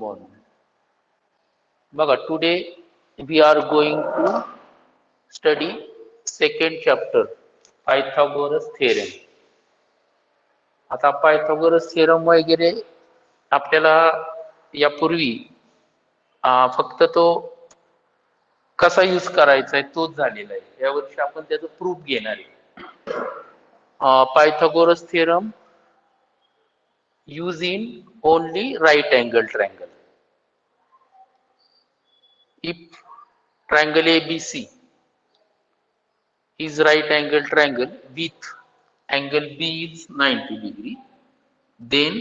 morning. बघा, today we are going to study second chapter Pythagoras theorem. आता Pythagoras theorem वगैरे आपल्याला यापूर्वी फक्त तो कसा यूज करायचा आहे तोच झालेला आहे. या वर्षी आपण त्याचं प्रूफ घेणार आहे. Pythagoras theorem use in only right angle triangle. If triangle ABC is right angle triangle with angle B is 90 degree, then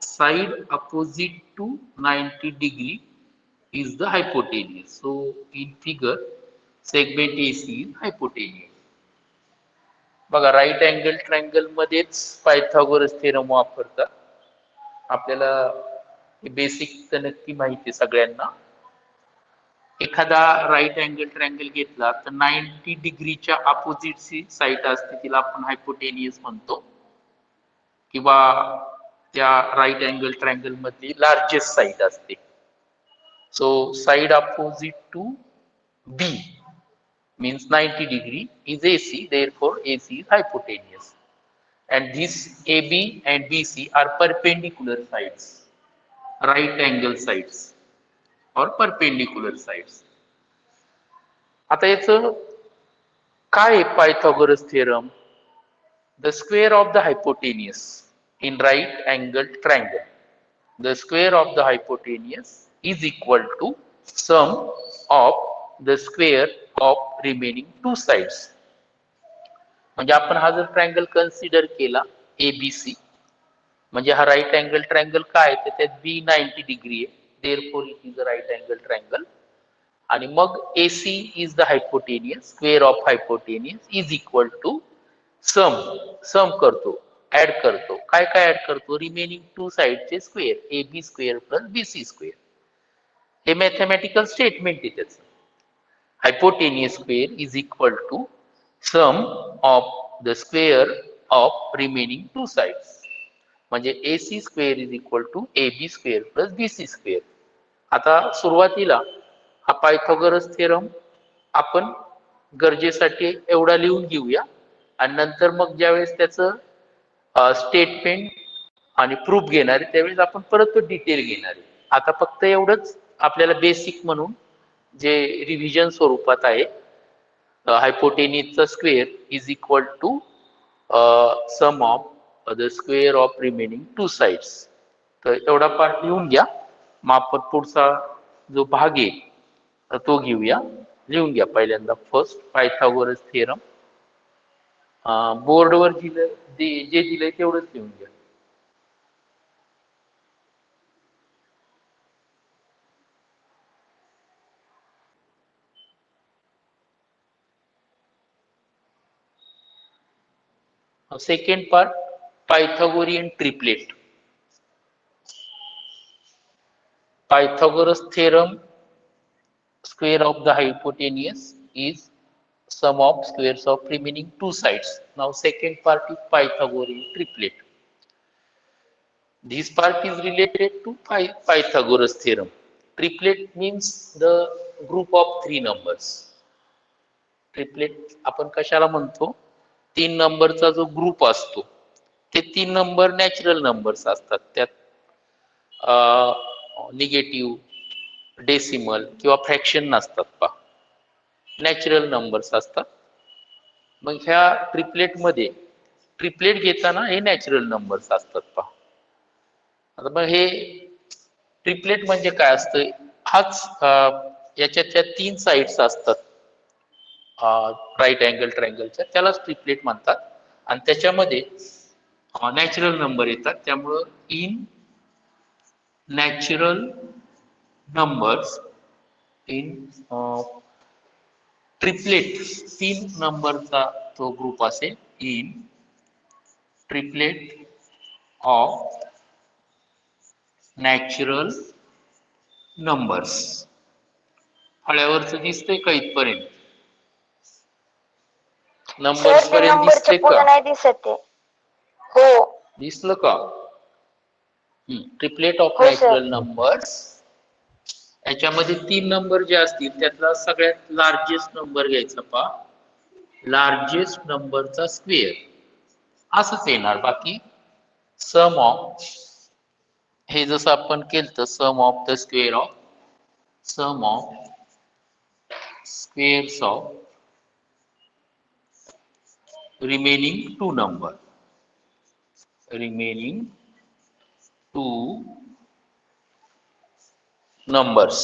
side opposite to 90 degree is the hypotenuse. So in figure segment AC is hypotenuse. बघा, right angle triangle मध्येच Pythagoras theorem वापरतात. आपल्याला basic तर नक्की माहिती आहे सगळ्यांना. एखादा राईट अँगल ट्रायंगल घेतला तर 90 डिग्रीच्या अपोजिटची साईड असते तिला आपण हायपोटेनियस म्हणतो, किंवा त्या राईट अँगल ट्रायंगल मधली लार्जेस्ट साईड असते. So side opposite to B means 90 degree is AC, therefore AC is hypotenuse, and this AB and BC are perpendicular sides, right angle sides or perpendicular sides. आता याचं काय आहे Pythagoras theorem? The square of the hypotenuse in right angle triangle, the square of the hypotenuse is equal to sum of the square of remaining two sides. म्हणजे आपण हा जर triangle consider केला ABC, म्हणजे हा राईट अँगल ट्रायंगल काय तर त्यात B 90 डिग्री आहे, therefore it is a right angle triangle. आणि मग AC is the hypotenuse, square of hypotenuse is equal to sum करतो, ऍड करतो. काय काय ऍड करतो? रिमेनिंग टू साइडचे square, AB square plus BC square. हे मॅथमॅटिकल स्टेटमेंट आहे त्याचं. Hypotenuse square is equal to sum of the square of remaining two sides. म्हणजे AC square is equal to AB square plus BC square. आता सुरुवातीला हा Pythagoras theorem आपण गरजेसाठी एवढा लिहून घेऊया, आणि नंतर मग ज्यावेळेस त्याचं स्टेटमेंट आणि प्रूफ घेणार आहे त्यावेळेस आपण परत तो डिटेल घेणार आहे. आता फक्त एवढंच आपल्याला बेसिक म्हणून जे रिव्हिजन स्वरूपात आहे, हायपोटेनियसचा square is equal to sum of the square of remaining two sides. तर एवढा पार्ट लिहून घ्या. मग आपण पुढचा जो भाग आहे तो घेऊया. लिहून घ्या पहिल्यांदा फर्स्ट पायथागोरस थिअरम. बोर्डवर जे दिलंय तेवढंच लिहून घ्या. Second part, Pythagorean triplet. Pythagoras theorem, square of the hypotenuse is sum of squares of remaining two sides. Now second part is Pythagorean triplet. This part is related to Pythagoras theorem. Triplet means the group of three numbers. Triplet आपण कशाला म्हणतो? 3 नंबरचा जो group असतो ते 3 number natural numbers असतात. त्यात negative, decimal किंवा फ्रॅक्शन नसतात. पहा, नॅचरल नंबर्स असतात. मग ह्या ट्रिपलेट मध्ये ट्रिपलेट घेताना हे नॅचरल नंबर्स असतात. पहा, आता मग हे ट्रिपलेट म्हणजे काय असतं? हाच याच्यात 3 साइड्स असतात राईट अँगल ट्रायंगलच्या, त्यालाच ट्रिपलेट म्हणतात. आणि त्याच्यामध्ये नॅचरल नंबर येतात. त्यामुळं in natural numbers in triplet 3 नंबरचा तो ग्रुप असेल. In triplet of natural numbers. फळ्यावरच दिसतंय का इथपर्यंत? नंबर्स पर्यंत दिसते का? नाही दिसत आहे. हो, दिसलं का? ट्रिपलेट ऑफ हो सर. Natural numbers. याच्यामध्ये 3 नंबर जे असतील त्यातला सगळ्यात लार्जेस्ट नंबर घ्यायचा पहा, लार्जेस्ट नंबरचा स्क्वेअर असंच येणार. बाकी सम ऑफ, हे जसं आपण केलं sum of the square of, sum of squares of remaining two number, remaining two numbers.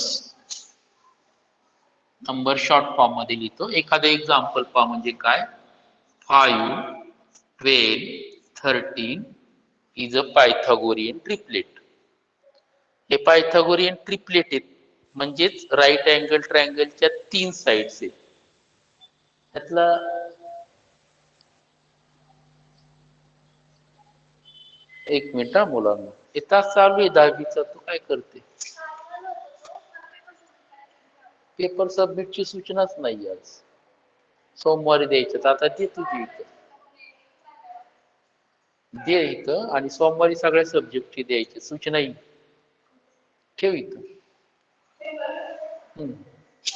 Number short form मध्ये लिहितो. एखादं एक्झाम्पल पहा म्हणजे काय, 5, 12, 13 इज अ पायथागोरियन ट्रिपलेट. हे पायथागोरियन ट्रिपलेट आहेत, म्हणजेच राईट अँगल ट्रायंगलच्या 3 साइड्स आहेत. त्यातला एक मिनिट हा मुलांना, हे तास चालू आहे 10वीचा, तू काय करते? पेपर सबमिटची सूचनाच नाही आज, सोमवारी द्यायचं. आता दे तुझी इथं, दे इथं, आणि सोमवारी सगळ्या सब्जेक्टची द्यायची सूचना येईल. ठेव इथं.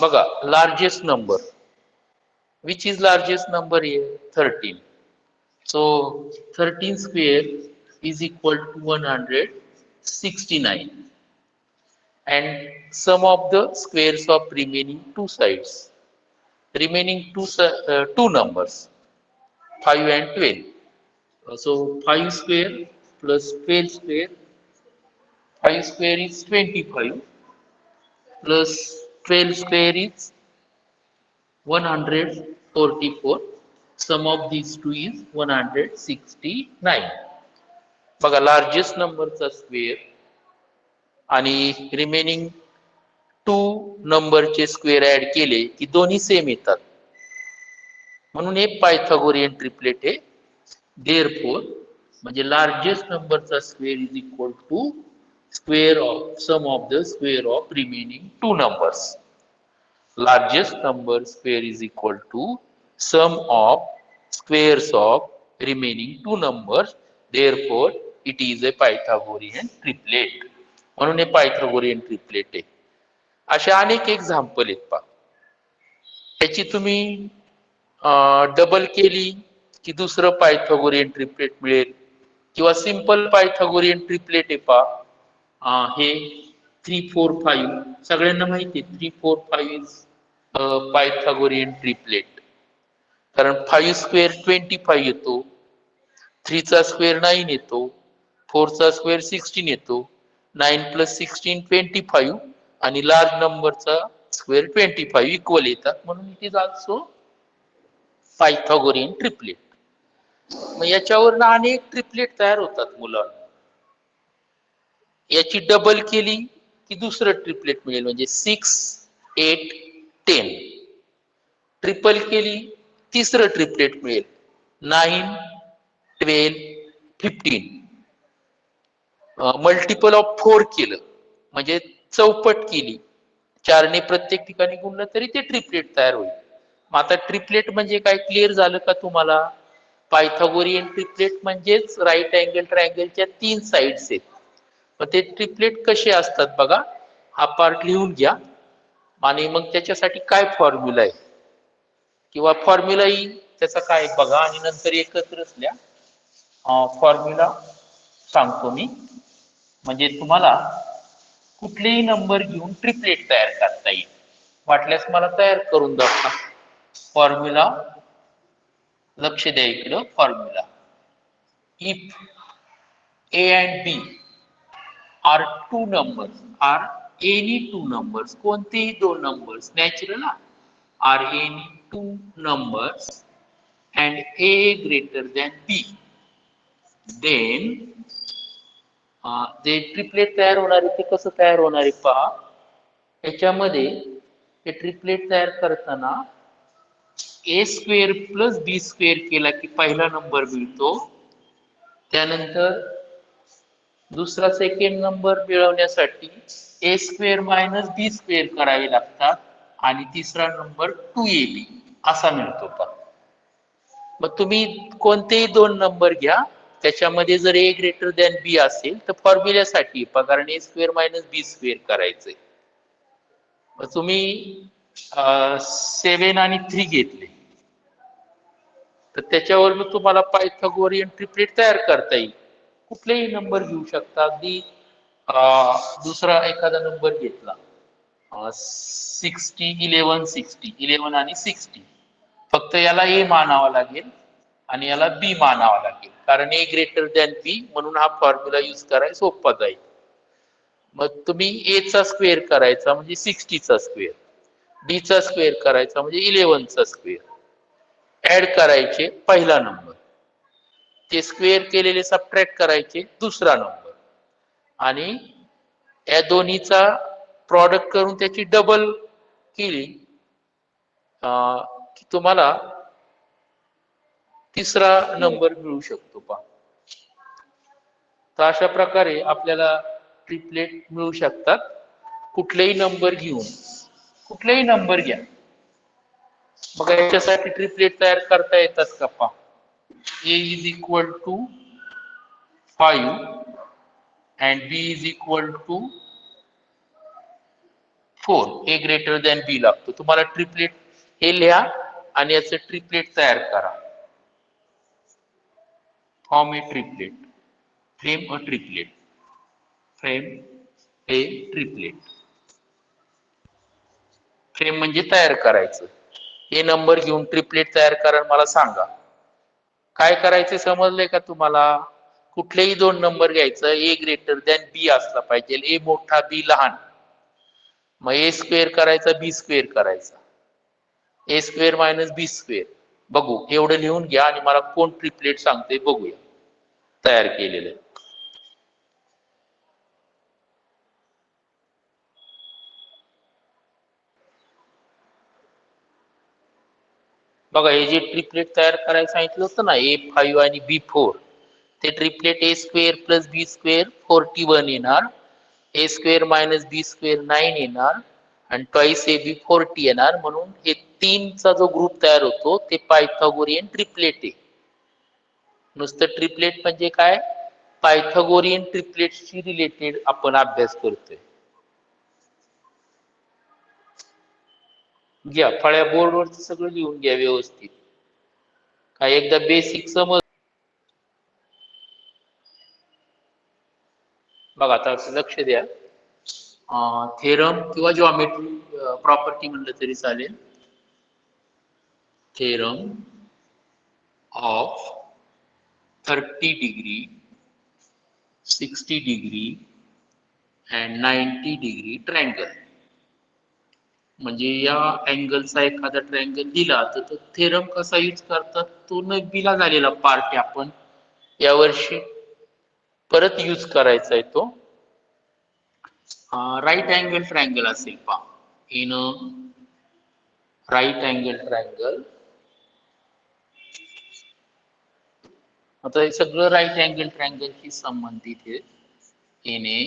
बघा, largest number, which is largest number here? 13. So 13 square is equal to 169, and sum of the squares of remaining two sides, remaining two numbers, 5 and 12. So 5 square plus 12 square, 5 square is 25 plus 12 square is 144. Sum of these two is 169. बघा, largest नंबरचा square आणि remaining two नंबरचे square add केले की दोन्ही same येतात, म्हणून हे पायथागोरियन ट्रिपलेट आहे. देअरफॉर म्हणजे लार्जेस्ट नंबरचा square is equal to square of sum of the square of remaining two numbers. Largest number square is equal to sum of squares of remaining two numbers. Therefore, it is a Pythagorean triplet. म्हणून हे Pythagorean triplet आहे. असे अनेक example आहेत पहा. त्याची तुम्ही double केली की दुसरं पायथागोरियन ट्रिपलेट मिळेल, किंवा सिंपल पायथागोरियन ट्रिपलेट आहे पहा. हे 3, 4, 5 सगळ्यांना माहिती आहे. 3, 4, 5 इज पायथागोरियन ट्रिपलेट, कारण 5 स्क्वेअर 25 येतो, 3 चा स्क्वेअर 9 येतो, 4 चा स्क्वेअर 16 येतो, 9 + 16 25, आणि लार्ज नंबरचा स्क्वेअर 25 इक्वल येतात, म्हणून it is also Pythagorean triplet. मग याच्यावरनं अनेक ट्रिपलेट तयार होतात मुलांना. याची डबल केली की दुसरं ट्रिपलेट मिळेल, म्हणजे 6, 8, 10. ट्रिपल केली तिसरं ट्रिपलेट मिळेल, 9, 12, 15. मल्टिपल ऑफ 4 केलं म्हणजे चौपट केली, 4 ने प्रत्येक ठिकाणी गुणलं तरी ते ट्रिपलेट तयार होईल. मग आता ट्रिपलेट म्हणजे काय, क्लिअर झालं का तुम्हाला? पायथागोरियन ट्रिपलेट म्हणजेच राईट अँगल ट्रायंगलच्या 3 साइड्स आहेत. मग ते ट्रिपलेट कसे असतात बघा, हा पार्ट लिहून घ्या, आणि मग त्याच्यासाठी काय फॉर्म्युला आहे किंवा फॉर्म्युला येईल त्याचा काय बघा, आणि नंतर एकत्रच लिहा. फॉर्म्युला सांगतो मी, म्हणजे तुम्हाला कुठलेही नंबर घेऊन ट्रिपलेट तयार करता येईल. वाटल्यास मला तयार करून दाखवा फॉर्म्युला. लक्ष द्या इकडं, formula. If A and B are two numbers, are any two numbers, कोणतेही दोन numbers, natural are any two numbers and A greater than B, then जे ट्रिपलेट तयार होणार आहे ते कसं तयार होणार आहे पहा. याच्यामध्ये हे ट्रिपलेट तयार करताना A square plus B square केला की पहिला नंबर मिळतो, त्यानंतर दुसरा सेकंड नंबर मिळवण्यासाठी A square minus B square करावे लागतात, आणि तिसरा नंबर 2AB असा मिळतो. पण मग तुम्ही कोणतेही दोन नंबर घ्या, त्याच्यामध्ये जर ए ग्रेटर दॅन बी असेल तर फॉर्म्युल्यासाठी कारण ए स्क्वेअर मायनस बी स्क्वेअर करायचंय. मग तुम्ही 7 आणि 3 घेतले तर त्याच्यावर तुम्हाला पायथागोरियन ट्रिपलेट तयार करता येईल. कुठलेही नंबर घेऊ शकता. अगदी दुसरा एखादा नंबर घेतला 60 11 60 11 आणि 60, फक्त याला ए मानावा लागेल आणि याला बी मानावा लागेल कारण ए ग्रेटर दॅन बी, म्हणून हा फॉर्म्युला युज करायला सोपा जाईल. मग तुम्ही ए चा स्क्वेअर करायचा म्हणजे 60 चा स्क्वेअर, बी चा स्क्वेअर करायचा म्हणजे 11 चा स्क्वेअर, ऍड करायचे पहिला नंबर, ते स्क्वेअर केलेले सबट्रॅक्ट करायचे दुसरा नंबर, आणि या दोन्हीचा प्रॉडक्ट करून त्याची डबल केली की तुम्हाला तिसरा नंबर मिळू शकतो. पहा, तर अशा प्रकारे आपल्याला ट्रिपलेट मिळू शकतात. कुठलेही नंबर घेऊन, कुठलेही नंबर घ्या. मग याच्यासाठी ट्रिपलेट तयार करता येतात का? पहा, A is equal to 5 and B is equal to 4. A greater than B लागतो. तुम्हाला ट्रिपलेट हे लिहा आणि याचं ट्रिपलेट तयार करा. Form A triplet, frame a triplet, frame A triplet. Frame म्हणजे तयार करायचं. हे नंबर घेऊन ट्रिपलेट तयार करा, मला सांगा काय करायचे. समजलंय का तुम्हाला? कुठलेही दोन नंबर घ्यायचं, ए ग्रेटर दॅन बी असला पाहिजे, ए मोठा बी लहान. मग ए स्क्वेअर करायचा बी स्क्वेअर करायचा, ए स्क्वेअर मायनस बी स्क्वेअर. बघू, एवढं लिहून घ्या आणि मला कोण ट्रिपलेट सांगते बघूया तयार केलेलं. बघा, हे जे ट्रिपलेट तयार करायला सांगितलं होतं ना, A5 आणि B4, ते ट्रिपलेट ए स्क्वेअर प्लस बी स्क्वेअर 41 येणार, ए स्क्वेअर मायनस बी स्क्वेअर 9 येणार आणि ट्वाइस ए बी 40 येणार. म्हणून हे 3चा जो ग्रुप तयार होतो ते पायथागोरियन ट्रिपलेट आहे. नुसतं ट्रिपलेट म्हणजे काय? पायथागोरियन ट्रिपलेटशी रिलेटेड आपण अभ्यास करतोय. घ्या फळ्या बोर्डवरती सगळं लिहून घ्या व्यवस्थित. काय एकदा बेसिक समज. बघा आता लक्ष द्या, थेरम किंवा जॉमेट्री प्रॉपर्टी म्हणलं तरी चालेल. Theorem of 30 degree, 60 degree and 90 degree triangle. म्हणजे या अँगलचा एखादा ट्रायंगल दिला तर तो थेरम कसा यूज करतात, तो नववीला झालेला पार्ट आहे. आपण यावर्षी परत यूज करायचा आहे तो. राईट अँगल ट्रायंगल असेल पहा, इन राईट अँगल ट्रायंगल. आता हे सगळं राईट अँगल ट्रायंगलशी संबंधित आहे. येणे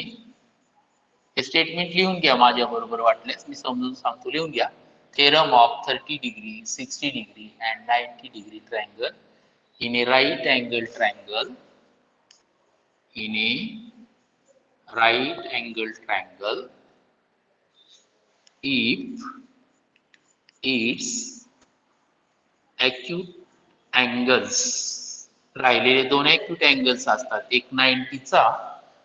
हे स्टेटमेंट लिहून घ्या माझ्या बरोबर, वाटल्यास मी समजून सांगतो, लिहून घ्या. Theorem of 30 degree, 60 degree and 90 degree triangle in a right angle triangle, in a right angle triangle if its acute angles, राहिलेले दोन acute angles असतात, एक 90 चा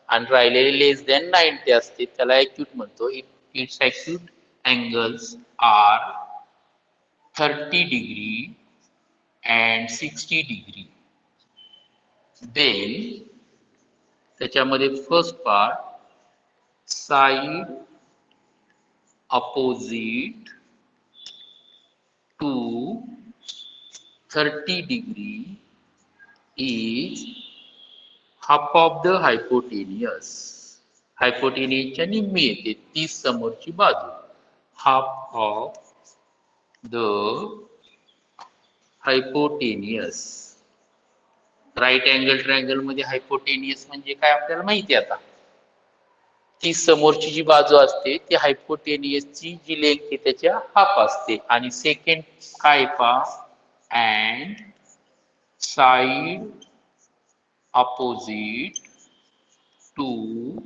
आणि राहिलेले लेस दॅन 90 असते, त्याला acute म्हणतो. its acute angles are 30 degree and 60 degree. then त्याच्यामध्ये first part, side opposite to 30 degree is half of the hypotenuse. हायपोटेनियसच्या निम्मी येते, 30 समोरची बाजू. Half of the hypotenuse. Right angle triangle मध्ये हायपोटेनियस म्हणजे काय आपल्याला माहिती आहे आता. ती समोरची जी बाजू असते ती हायपोटेनियसची जी लेंथ आहे त्याच्या हाफ असते. आणि सेकंड काय पहा, and side opposite to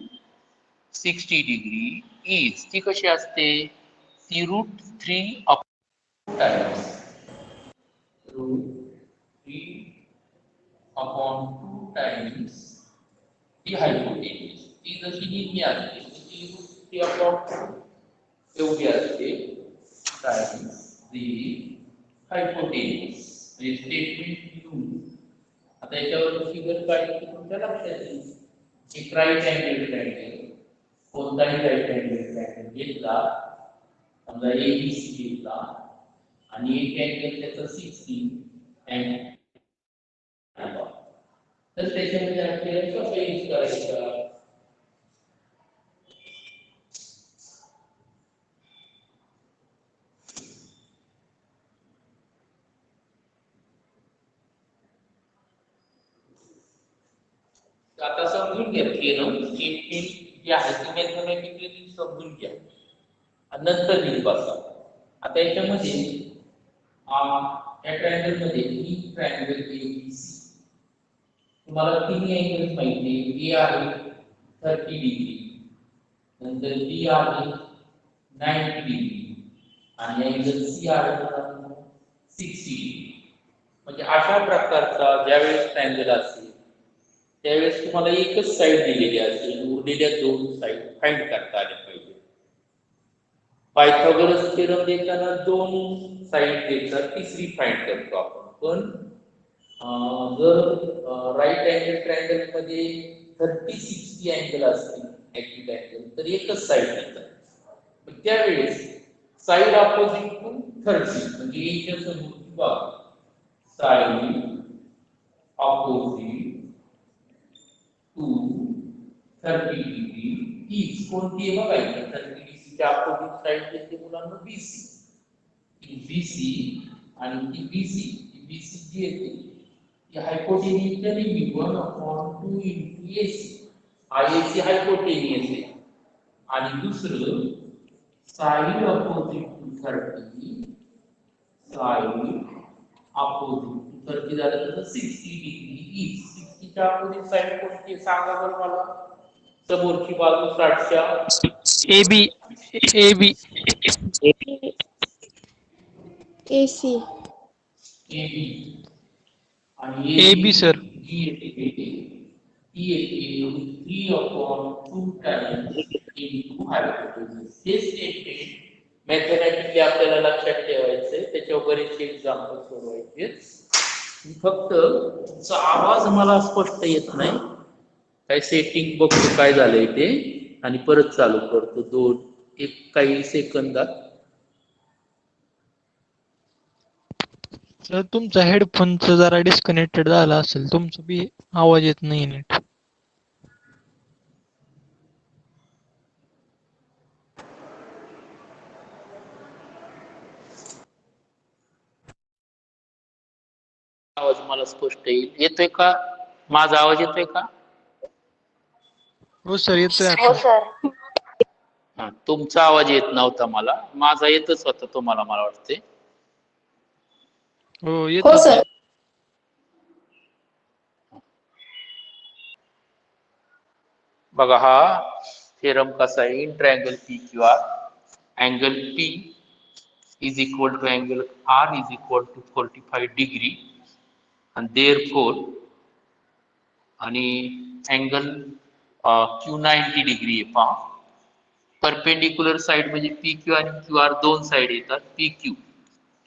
60 degree is ती कशी असते ती √3 times √3 upon 2 times ती hypotenuse ती जशी नेहमी असते ती √3 upon 2 एवढी असते times the hypotenuse म्हणजे स्टेटमेंट लिहून आता याच्यावर फिगर काढली की तुमच्या लक्षात येईल एक राईट अँगल ट्रायंगल कोणताही राईट अँगल ट्रायंगल घेतला समजा ABC घेतला आणि एक अँगल त्याचा 60 अँगल तर त्याच्यामध्ये आपल्याला कसं यूज करायचं आता समजून घ्या थिअरम स्टेटमेंट जे आहे ते मॅथमॅटिकली समजून घ्या आणि नंतर लिहून बसा आता याच्यामध्ये या ट्रायंगल मध्ये ही ट्रायंगल ABC तुम्हाला तिन्ही अँगल्स माहिती आहे A आहे 30 डिग्री नंतर B आहे 90 डिग्री आणि अँगल C आहे 60 डिग्री म्हणजे अशा प्रकारचा ज्यावेळेस ट्रायंगल असेल त्यावेळेस तुम्हाला एकच साइड दिलेली असेल उरलेल्या दोन साइड फाइंड करता आल्या पाहिजे पायथागोरस थेरम देताना दोन साइड देतात तिसरी फाइंड करतो आपण पण जर राईट अँगल ट्रायंगल मध्ये 30-60 अँगल असतील ऍक्युट अँगल तर एकच साइड देतात त्यावेळेस साइड ऑपोजिट टू 30 म्हणजे याच्या समोरची बाजू साइड ऑपोजिट टू 30 डिग्री हीच कोणती आहे बघायची 30 डिग्रीच्या ऑपोजिट साइड येते मुलांना BC BC आणि ती BC जी येते ती हायपोटेनियसच्या नेहमी 1/2 into AC AC हायपोटेनियस आहे आणि दुसरं side opposite to 30 side opposite to 30 झालं तर 60 डिग्री इज 60 च्या ऑपोजिट साइड कोणती सांगा बरं मला समोरची बाजू 60 च्या AB AC आणि AB सर ही येते 3/2 टाइम्स इनटू हायपोटेन्यूज हे स्टेटमेंट मॅथमॅटिकली आपल्याला लक्षात ठेवायचंय त्याच्यावर बरेचसे एक्झाम्पल सोडवायचे फक्त तुमचा आवाज मला स्पष्ट येत नाही काय सेटिंग बघतो काय झालंय ते आणि परत चालू करतो काही सेकंदात सर तुमचा हेडफोनचा जरा डिस्कनेक्टेड झाला असेल तुमचा बी आवाज येत नाही नीट आवाज मला स्पष्ट येतोय का माझा आवाज येतोय का हो सर येतोय हो आता सर तुमचा आवाज येत नव्हता मला माझा येतच होता तुम्हाला मला वाटते हो हो येतो सर बघा हा थेरम कसा आहे in triangle PQR angle P is equal to angle R is equal to 45 degree and therefore आणि अँगल Q 90 डिग्री आहे पहा परपेंडिक्युलर साइड म्हणजे PQ आणि QR दोन साइड येतात PQ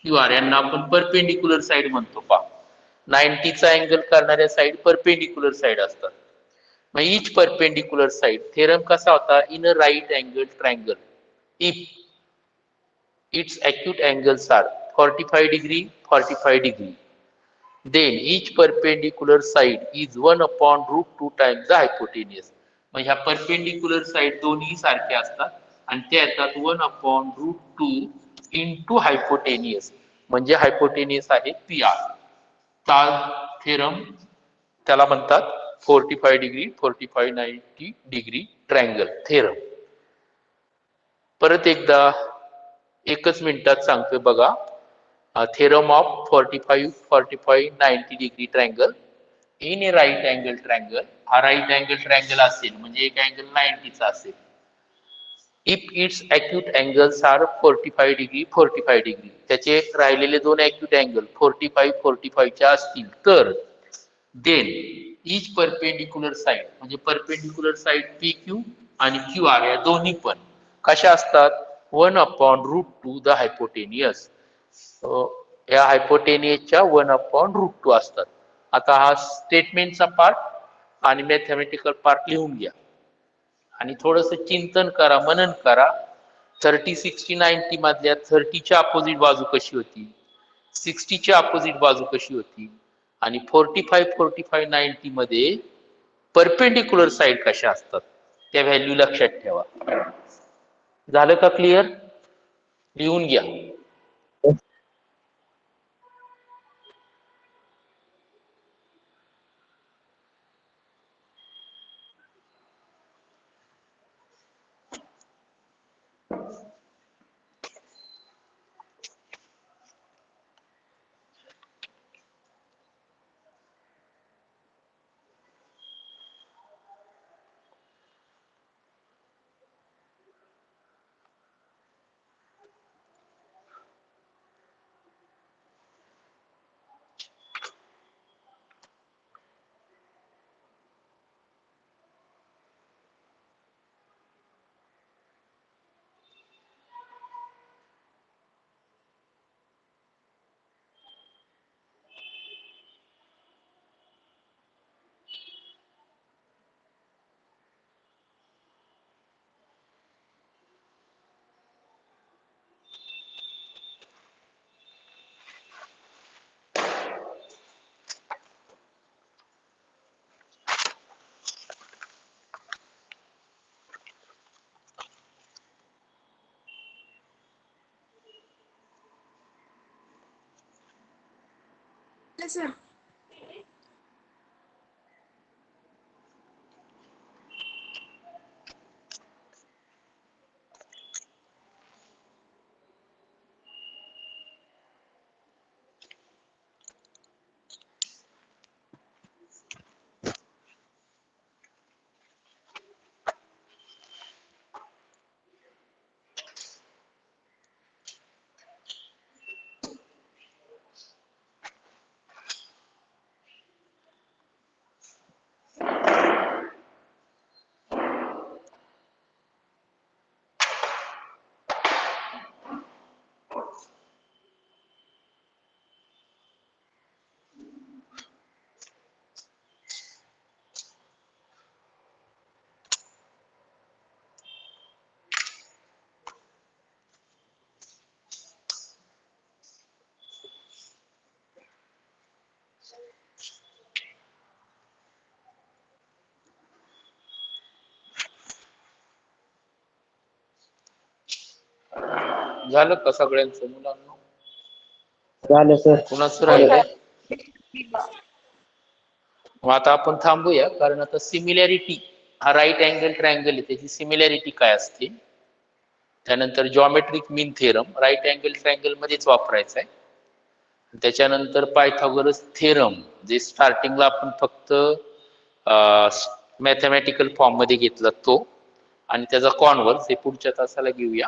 QR यांना आपण परपेंडिक्युलर साइड म्हणतो पहा 90 चा अँगल करणाऱ्या साइड परपेंडिक्युलर साइड असतात मग each perpendicular side theorem कसा होता in a right angle triangle if its acute angles are 45 degree 45 degree then each perpendicular side is 1/√2 times the hypotenuse मग ह्या परपेंडिक्युलर साइड दोन्ही सारखे असतात आणि त्या येतात 1/√2 into हायपोटेनियस म्हणजे हायपोटेनियस आहे PR थेरम त्याला म्हणतात 45 डिग्री 45-90 डिग्री ट्रायंगल थेरम परत एकदा एकच मिनिटात सांगतोय बघा theorem of 45-90 degree triangle in a right angle triangle, हा राईट अँगल ट्रायंगल असेल म्हणजे एक अँगल 90 चा असेल. If its acute angles are 45 degree 45 degree, त्याचे राहिलेले दोन अॅक्यूट अँगल 45 45 च्या असतील तर देन इच परपेंडिक्युलर साइड, म्हणजे परपेंडिक्युलर साइड पी क्यू आणि क्यू आर या दोन्ही पण कशा असतात 1/√2 द हायपोटेनियस, या हायपोटेनियसच्या 1/√2 असतात. आता हा स्टेटमेंटचा पार्ट आणि मॅथमॅटिकल पार्ट लिहून घ्या आणि थोडस चिंतन करा, मनन करा. 30 60 90 मधल्या 30 च्या अपोजिट बाजू कशी होती, 60 ची अपोजिट बाजू कशी होती आणि 45 45 90 मध्ये परपेंडिक्युलर साइड कशा असतात त्या व्हॅल्यू लक्षात ठेवा. झालं का क्लिअर? लिहून घ्या. सर झालं का सगळ्यांचं मुलांना? झालं सर. कुणाचं राहिलंय? मग आता आपण थांबूया, कारण आता सिमिलॅरिटी हा राईट अँगल ट्रायंगल आहे, त्याची सिमिलॅरिटी काय असते, त्यानंतर जॉमेट्रिक मीन थेरम राईट अँगल ट्रायंगल मध्येच वापरायचा आहे. त्याच्यानंतर पायथागोरस थेरम जे स्टार्टिंगला आपण फक्त मॅथमॅटिकल फॉर्म मध्ये घेतला तो, आणि त्याचा कॉन्व्हर्स हे पुढच्या तासाला घेऊया.